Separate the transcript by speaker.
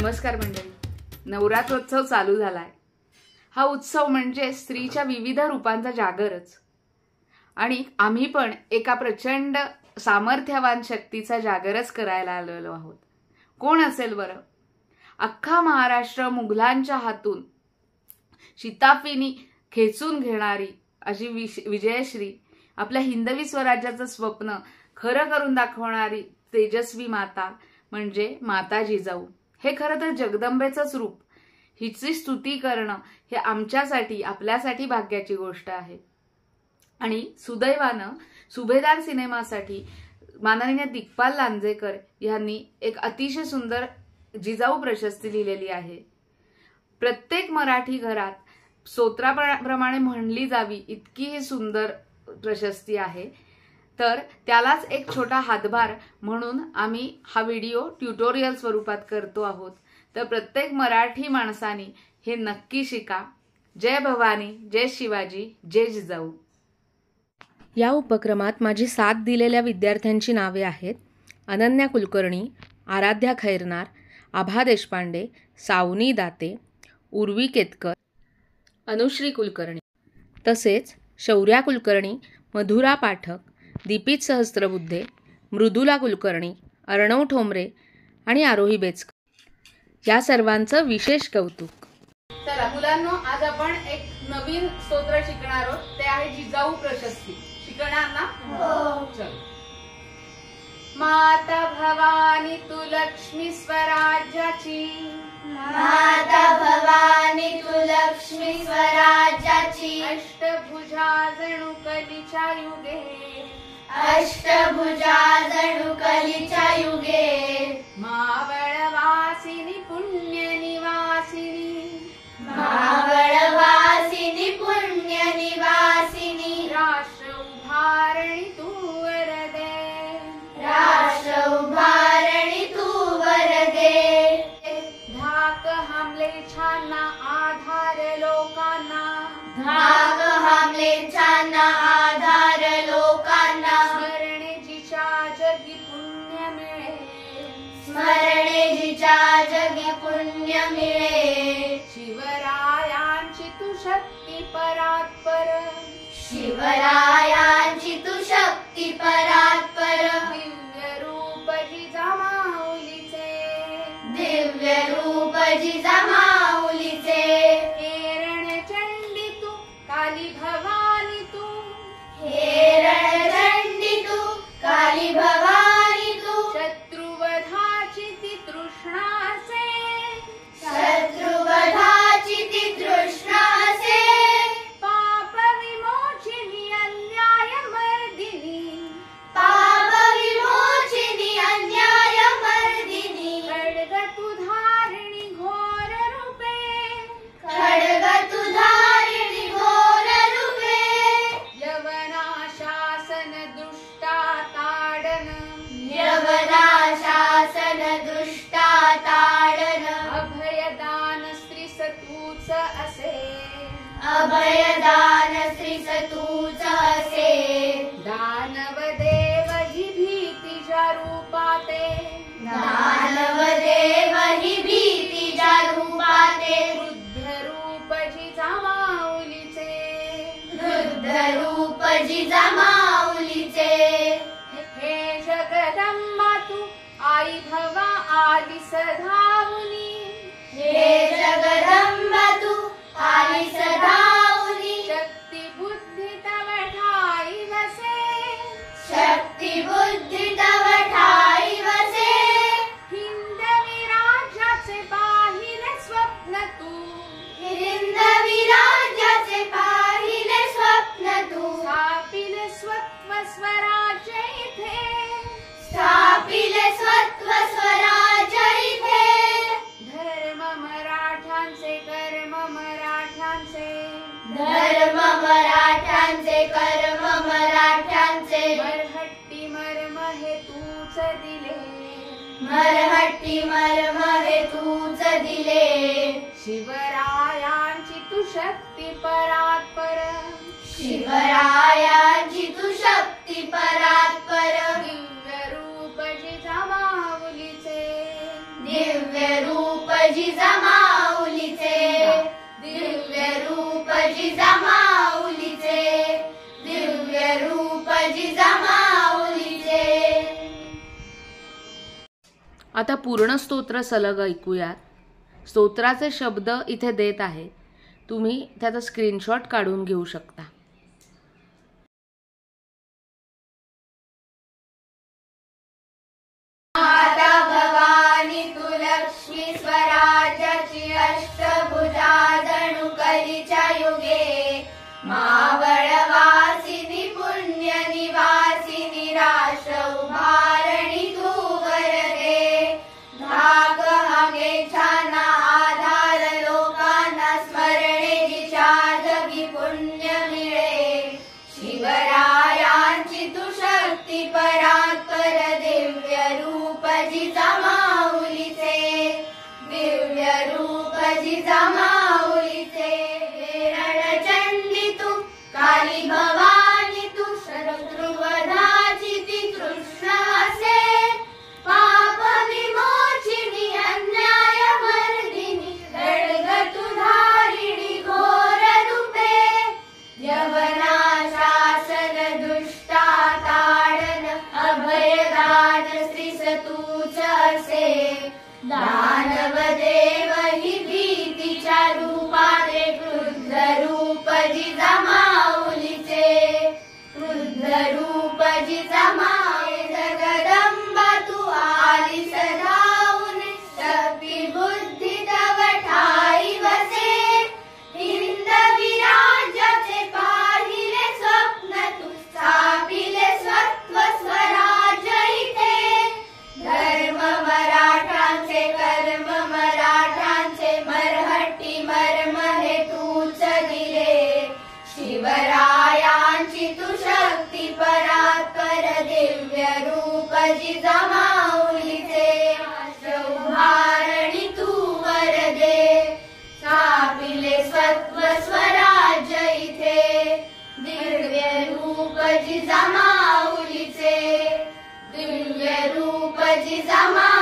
Speaker 1: नमस्कार मंडळी. नवरात्रोत्सव चालू झालाय. हा उत्सव म्हणजे स्त्रीच्या विविध रूपांचा जागरच. आणि आम्ही पण एका प्रचंड सामर्थ्यवान शक्तीचा जागरच करायला आलेलो आहोत. कोण असेल बरं? अख्खा महाराष्ट्र मुघलांच्या हातून शिताफीनी खेचून घेणारी अशी विजयश्री, आपल्या हिंदवी स्वराज्याचं स्वप्न खरं करून दाखवणारी तेजस्वी माता म्हणजे माता जिजाऊ. हे खरं तर जगदंबेचंच रूप. हिची स्तुती करणं हे आमच्यासाठी, आपल्यासाठी भाग्याची गोष्ट आहे. आणि सुदैवानं सुभेदार सिनेमासाठी माननीय दिग्पाल लांजेकर यांनी एक अतिशय सुंदर जिजाऊ प्रशस्ती लिहिलेली आहे. प्रत्येक मराठी घरात स्तोत्राप्रमाणे म्हणली जावी इतकी ही सुंदर प्रशस्ती आहे. तर त्यालाच एक छोटा हातभार म्हणून आम्ही हा व्हिडिओ ट्युटोरियल स्वरूपात करतो आहोत. तर प्रत्येक मराठी माणसाने हे नक्की शिका. जय भवानी, जय शिवाजी, जय जिजाऊ.
Speaker 2: या उपक्रमात माझी साथ दिलेल्या विद्यार्थ्यांची नावे आहेत: अनन्या कुलकर्णी, आराध्या खैरनार, आभा देशपांडे, सावनी दाते, उर्वी केतकर, अनुश्री कुलकर्णी, तसेच शौर्या कुलकर्णी, मधुरा पाठक, दीपित सहस्त्रबुद्धे, मृदुला कुलकर्णी, अर्णव ठोंबरे आणि आरोही बेचकर या सर्वांचं विशेष कौतुक.
Speaker 1: चला मुलांनो, आज आपण एक नवीन स्तोत्र शिकणार आहोत. ते आहे जिजाऊ प्रशस्ती. शिकणार ना? हो. चल. माता भवानी तू लक्ष्मी स्वराज्याची,
Speaker 3: माता भवानी तू लक्ष्मी स्वराज्याची,
Speaker 1: अष्टभुजा जणू कलीच्या युगे,
Speaker 3: अष्टभुजा जणू कलीच्या युगे,
Speaker 1: मावळवासिनी पुण्य निवासिनी,
Speaker 3: मावळवासिनी पुण्य निवासिनी,
Speaker 1: राष्ट्र उभारणी तू वरदे,
Speaker 3: राष्ट्र उभारणी तू वरदे,
Speaker 1: धाक हमले छाना आधार लोकांना,
Speaker 3: धाक हमले छाना आधार लोकांना,
Speaker 1: स्मरणे जिच्या जगी पुण्य मिळे,
Speaker 3: स्मरणे जिच्या जगी पुण्य मिळे,
Speaker 1: शिवरायांची तू शक्ती परात्पर,
Speaker 3: शिवरायांची तू शक्ती परात्पर,
Speaker 1: दिव्य रूप जिजामाऊलीचे,
Speaker 3: दिव्य रूप जिजामाऊलीचे,
Speaker 1: हेरण चंडी तू काली भवानी तू,
Speaker 3: हेरण चंडी तू काली भवानी तू,
Speaker 1: शत्रुवधाची ती तृष्णासे,
Speaker 3: शत्रुवधाची ती तृष्णासे,
Speaker 1: पाप विमोचिनी अन्याय मर्दिनी,
Speaker 3: पाप विमोचिनी अन्याय मर्दिनी,
Speaker 1: खड्ग तू धारिणी घोर रूपे,
Speaker 3: खड्ग तू धारिणी घोर रूपे,
Speaker 1: यवना शासन दुष्टा ताडन,
Speaker 3: यवना शासन दुष्टा ताडन,
Speaker 1: अभयदान स्त्री सतूच असे,
Speaker 3: अभयदान श्री सतूच असे,
Speaker 1: दानव देव ही भीतीच्या रूपाते,
Speaker 3: दानव देव ही भीतीच्या रूपाते,
Speaker 1: वृद्ध रूप जिजामाऊलीचे,
Speaker 3: वृद्ध रूप जिजामाऊलीचे,
Speaker 1: हे जगदंबा तू आई भवा आली सधावुनी,
Speaker 3: हे जगदंबा तू आली सदाऊनी,
Speaker 1: शक्ती बुद्धी तव ठाई वसे,
Speaker 3: शक्ती बुद्धी तव ठाई वसे,
Speaker 1: हिंदवी राज्याचे पाहिले स्वप्न तू,
Speaker 3: हिंदवी राज्याचे पाहिले स्वप्न तू,
Speaker 1: स्थापिले स्वत्व स्वराज्य इथे,
Speaker 3: स्थापिले स्वत्व स्वराज्य इथे,
Speaker 1: धर्म मराठ्यांचे कर्म मराठ्यांचे,
Speaker 3: धर्म मराठ्यांचे कर्म मराठ्यांचे,
Speaker 1: मरहट्टी मर्म हे तूच दिले,
Speaker 3: मरहट्टी मर्म हे तूच दिले,
Speaker 1: शिवरायांची तू शक्ती परात्पर,
Speaker 3: शिवरायांची तू शक्ती परात्पर,
Speaker 1: दिव्य रूप जिजामाऊलीचे,
Speaker 3: दिव्य रूप जिजामाऊलीचे, दिव्य रूप जिजामाऊलीचे.
Speaker 2: आता पूर्ण स्तोत्र सलग ऐकूयात. स्तोत्राचे शब्द इथे देत आहे, तुम्ही त्याचा स्क्रीनशॉट काढून घेऊ शकता.
Speaker 3: माता भवानी तू लक्ष्मी स्वराज्याची अष्टभुजा जणू कलीच्या युगे. मावळवासिनी पुण्य निवासिनी राष्ट्र उभारणी तू वरदे. धाक हागेछाना आधार लोकांना स्मरणे जिच्या जगी पुण्य मिळे. शिवरायांची तू शक्ती परात्पर दिव्य रूप जिजामाऊलीचे, दिव्य रूप जिजामाऊलीचे. रणचंडी तू काली भवानी तू शत्रुवधाची ती कृष्ण असे. पाप विमोचिनी अन्याय मर्दिनी खड्ग तू धारिणी घोर रूपे. यवना शासन दुष्टा ताडन अभयदान श्रीस तूच असे. दानव देव ही भीतीच्या रूपाने क्रुद्ध रूप जिजामाऊलीचे, क्रुद्ध रूप जिजामाऊली. जगदंबा तू आली सदाऊन शक्ती बुद्धी तव ठाई वसे. हिंदवी राज्याचे पाहिले स्वप्न तू स्थापिले सत्व स्वराज्य इथे. धर्म मराठांचे कर्म मराठांचे मरहट्टी मर्म हे तूच दिले. शिवरायांची तू शक्ती परात्पर दिव्य रूप जिजामाऊलीचे. उभारणी तू वरदे. स्थापिले सत्व स्वराज्य इथे. दिव्य रूप जिजामाऊलीचे, दिव्य रूप जिजामाऊलीचे.